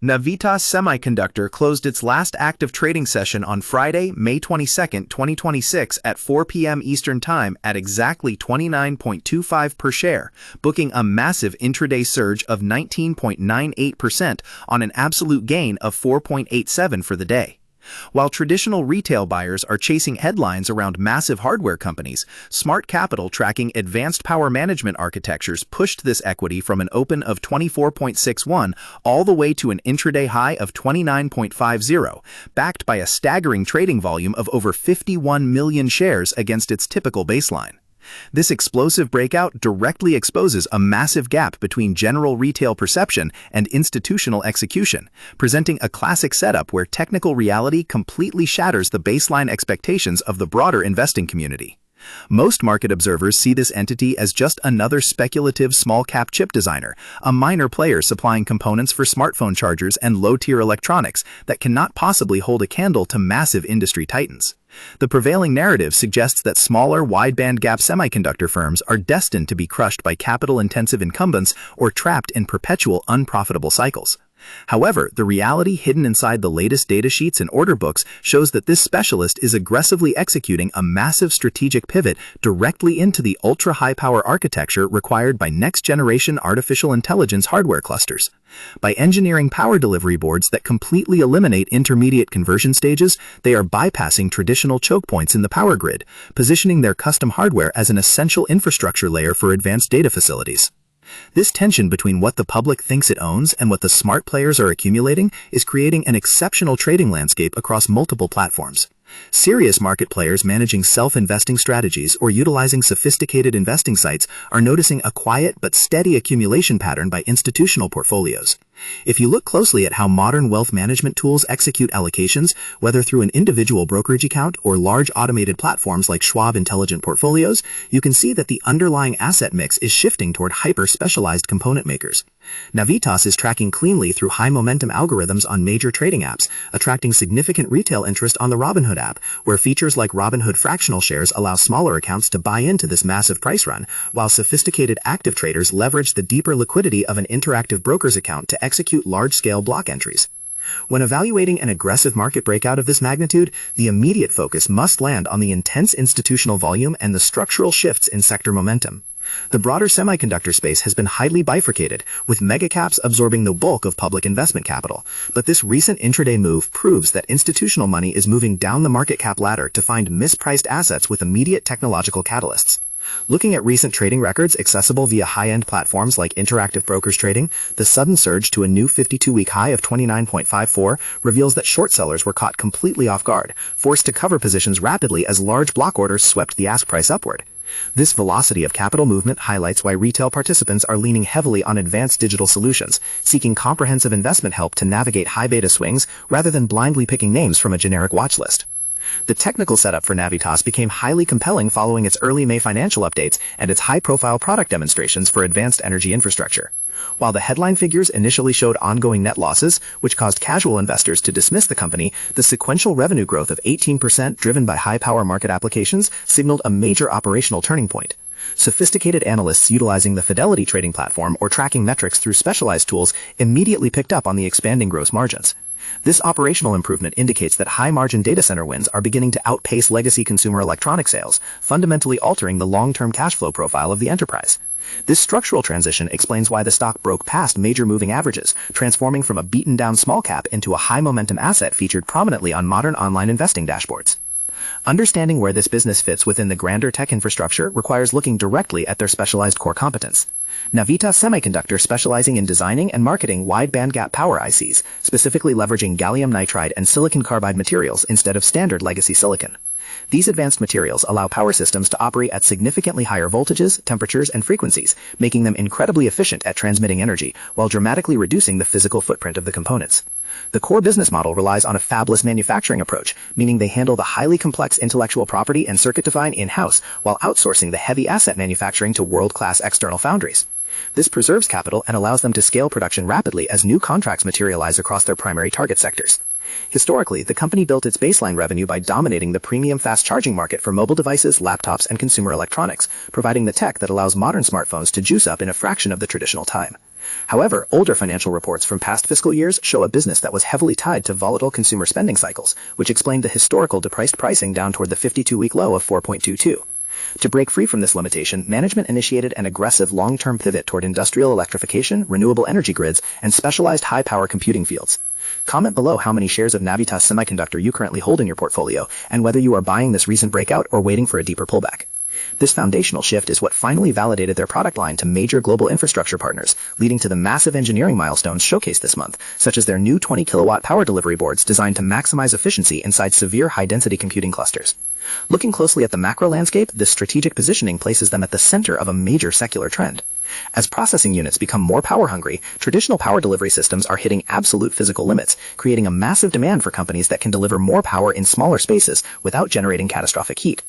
Navitas Semiconductor closed its last active trading session on Friday, May 22, 2026 at 4 p.m. Eastern Time at exactly 29.25 per share, booking a massive intraday surge of 19.98% on an absolute gain of 4.87 for the day. While traditional retail buyers are chasing headlines around massive hardware companies, smart capital tracking advanced power management architectures pushed this equity from an open of 24.61 all the way to an intraday high of 29.50, backed by a staggering trading volume of over 51 million shares against its typical baseline. This explosive breakout directly exposes a massive gap between general retail perception and institutional execution, presenting a classic setup where technical reality completely shatters the baseline expectations of the broader investing community. Most market observers see this entity as just another speculative small-cap chip designer, a minor player supplying components for smartphone chargers and low-tier electronics that cannot possibly hold a candle to massive industry titans. The prevailing narrative suggests that smaller, wide-bandgap semiconductor firms are destined to be crushed by capital-intensive incumbents or trapped in perpetual unprofitable cycles. However, the reality hidden inside the latest data sheets and order books shows that this specialist is aggressively executing a massive strategic pivot directly into the ultra-high-power architecture required by next-generation artificial intelligence hardware clusters. By engineering power delivery boards that completely eliminate intermediate conversion stages, they are bypassing traditional choke points in the power grid, positioning their custom hardware as an essential infrastructure layer for advanced data facilities. This tension between what the public thinks it owns and what the smart players are accumulating is creating an exceptional trading landscape across multiple platforms. Serious market players managing self-investing strategies or utilizing sophisticated investing sites are noticing a quiet but steady accumulation pattern by institutional portfolios. If you look closely at how modern wealth management tools execute allocations, whether through an individual brokerage account or large automated platforms like Schwab Intelligent Portfolios, you can see that the underlying asset mix is shifting toward hyper-specialized component makers. Navitas is tracking cleanly through high-momentum algorithms on major trading apps, attracting significant retail interest on the Robinhood app, where features like Robinhood fractional shares allow smaller accounts to buy into this massive price run, while sophisticated active traders leverage the deeper liquidity of an interactive broker's account to execute large-scale block entries. When evaluating an aggressive market breakout of this magnitude, the immediate focus must land on the intense institutional volume and the structural shifts in sector momentum. The broader semiconductor space has been highly bifurcated, with megacaps absorbing the bulk of public investment capital, but this recent intraday move proves that institutional money is moving down the market cap ladder to find mispriced assets with immediate technological catalysts. Looking at recent trading records accessible via high-end platforms like Interactive Brokers Trading, the sudden surge to a new 52-week high of 29.54 reveals that short sellers were caught completely off guard, forced to cover positions rapidly as large block orders swept the ask price upward. This velocity of capital movement highlights why retail participants are leaning heavily on advanced digital solutions, seeking comprehensive investment help to navigate high beta swings rather than blindly picking names from a generic watch list. The technical setup for Navitas became highly compelling following its early May financial updates and its high-profile product demonstrations for advanced energy infrastructure. While the headline figures initially showed ongoing net losses, which caused casual investors to dismiss the company, the sequential revenue growth of 18% driven by high-power market applications signaled a major operational turning point. Sophisticated analysts utilizing the Fidelity trading platform or tracking metrics through specialized tools immediately picked up on the expanding gross margins. This operational improvement indicates that high-margin data center wins are beginning to outpace legacy consumer electronic sales, fundamentally altering the long-term cash flow profile of the enterprise. This structural transition explains why the stock broke past major moving averages, transforming from a beaten-down small cap into a high-momentum asset featured prominently on modern online investing dashboards. Understanding where this business fits within the grander tech infrastructure requires looking directly at their specialized core competence. Navitas Semiconductor specializing in designing and marketing wide bandgap power ICs, specifically leveraging gallium nitride and silicon carbide materials instead of standard legacy silicon. These advanced materials allow power systems to operate at significantly higher voltages, temperatures, and frequencies, making them incredibly efficient at transmitting energy, while dramatically reducing the physical footprint of the components. The core business model relies on a fabless manufacturing approach, meaning they handle the highly complex intellectual property and circuit design in-house, while outsourcing the heavy asset manufacturing to world-class external foundries. This preserves capital and allows them to scale production rapidly as new contracts materialize across their primary target sectors. Historically, the company built its baseline revenue by dominating the premium fast charging market for mobile devices, laptops, and consumer electronics, providing the tech that allows modern smartphones to juice up in a fraction of the traditional time. However, older financial reports from past fiscal years show a business that was heavily tied to volatile consumer spending cycles, which explained the historical depriced pricing down toward the 52-week low of 4.22. To break free from this limitation, management initiated an aggressive long-term pivot toward industrial electrification, renewable energy grids, and specialized high-power computing fields. Comment below how many shares of Navitas Semiconductor you currently hold in your portfolio, and whether you are buying this recent breakout or waiting for a deeper pullback. This foundational shift is what finally validated their product line to major global infrastructure partners, leading to the massive engineering milestones showcased this month, such as their new 20-kilowatt power delivery boards designed to maximize efficiency inside severe high-density computing clusters. Looking closely at the macro landscape, this strategic positioning places them at the center of a major secular trend. As processing units become more power-hungry, traditional power delivery systems are hitting absolute physical limits, creating a massive demand for companies that can deliver more power in smaller spaces without generating catastrophic heat.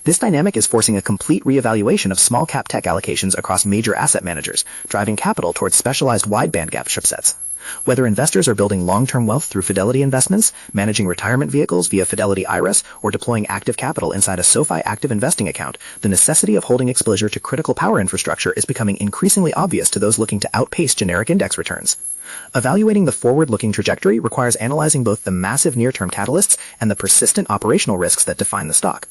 This dynamic is forcing a complete reevaluation of small-cap tech allocations across major asset managers, driving capital towards specialized wide bandgap chipsets. Whether investors are building long-term wealth through Fidelity investments, managing retirement vehicles via Fidelity IRAs, or deploying active capital inside a SoFi active investing account, the necessity of holding exposure to critical power infrastructure is becoming increasingly obvious to those looking to outpace generic index returns. Evaluating the forward-looking trajectory requires analyzing both the massive near-term catalysts and the persistent operational risks that define the stock.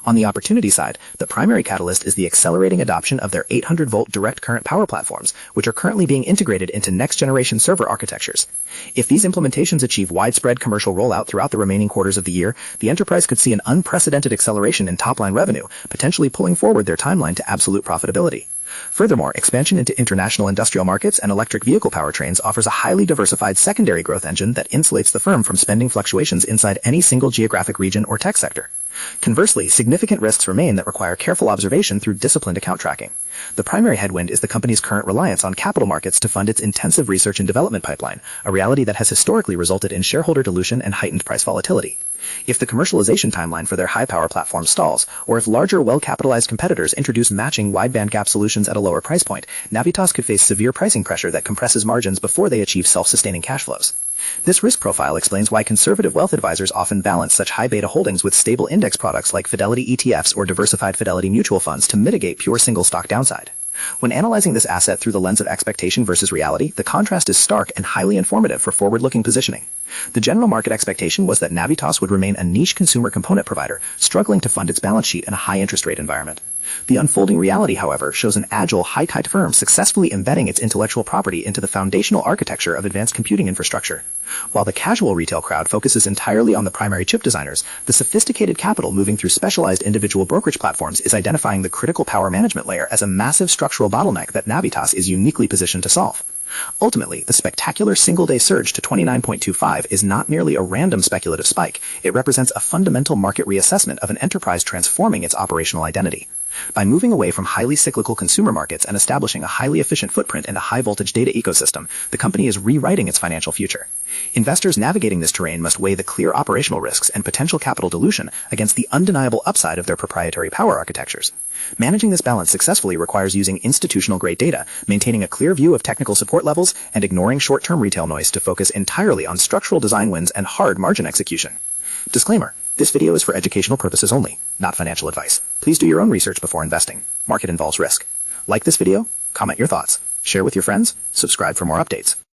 On the opportunity side, the primary catalyst is the accelerating adoption of their 800-volt direct current power platforms, which are currently being integrated into next-generation server architectures. If these implementations achieve widespread commercial rollout throughout the remaining quarters of the year, the enterprise could see an unprecedented acceleration in top-line revenue, potentially pulling forward their timeline to absolute profitability. Furthermore, expansion into international industrial markets and electric vehicle powertrains offers a highly diversified secondary growth engine that insulates the firm from spending fluctuations inside any single geographic region or tech sector. Conversely, significant risks remain that require careful observation through disciplined account tracking. The primary headwind is the company's current reliance on capital markets to fund its intensive research and development pipeline, a reality that has historically resulted in shareholder dilution and heightened price volatility. If the commercialization timeline for their high-power platform stalls, or if larger, well-capitalized competitors introduce matching wide-bandgap solutions at a lower price point, Navitas could face severe pricing pressure that compresses margins before they achieve self-sustaining cash flows. This risk profile explains why conservative wealth advisors often balance such high beta holdings with stable index products like Fidelity ETFs or diversified Fidelity mutual funds to mitigate pure single-stock downside. When analyzing this asset through the lens of expectation versus reality, the contrast is stark and highly informative for forward-looking positioning. The general market expectation was that Navitas would remain a niche consumer component provider, struggling to fund its balance sheet in a high-interest rate environment. The unfolding reality, however, shows an agile, high-tech firm successfully embedding its intellectual property into the foundational architecture of advanced computing infrastructure. While the casual retail crowd focuses entirely on the primary chip designers, the sophisticated capital moving through specialized individual brokerage platforms is identifying the critical power management layer as a massive structural bottleneck that Navitas is uniquely positioned to solve. Ultimately, the spectacular single-day surge to 29.25 is not merely a random speculative spike. It represents a fundamental market reassessment of an enterprise transforming its operational identity. By moving away from highly cyclical consumer markets and establishing a highly efficient footprint in a high-voltage data ecosystem, the company is rewriting its financial future. Investors navigating this terrain must weigh the clear operational risks and potential capital dilution against the undeniable upside of their proprietary power architectures. Managing this balance successfully requires using institutional-grade data, maintaining a clear view of technical support levels, and ignoring short-term retail noise to focus entirely on structural design wins and hard margin execution. Disclaimer: this video is for educational purposes only, not financial advice. Please do your own research before investing. Market involves risk. Like this video, comment your thoughts, share with your friends, subscribe for more updates.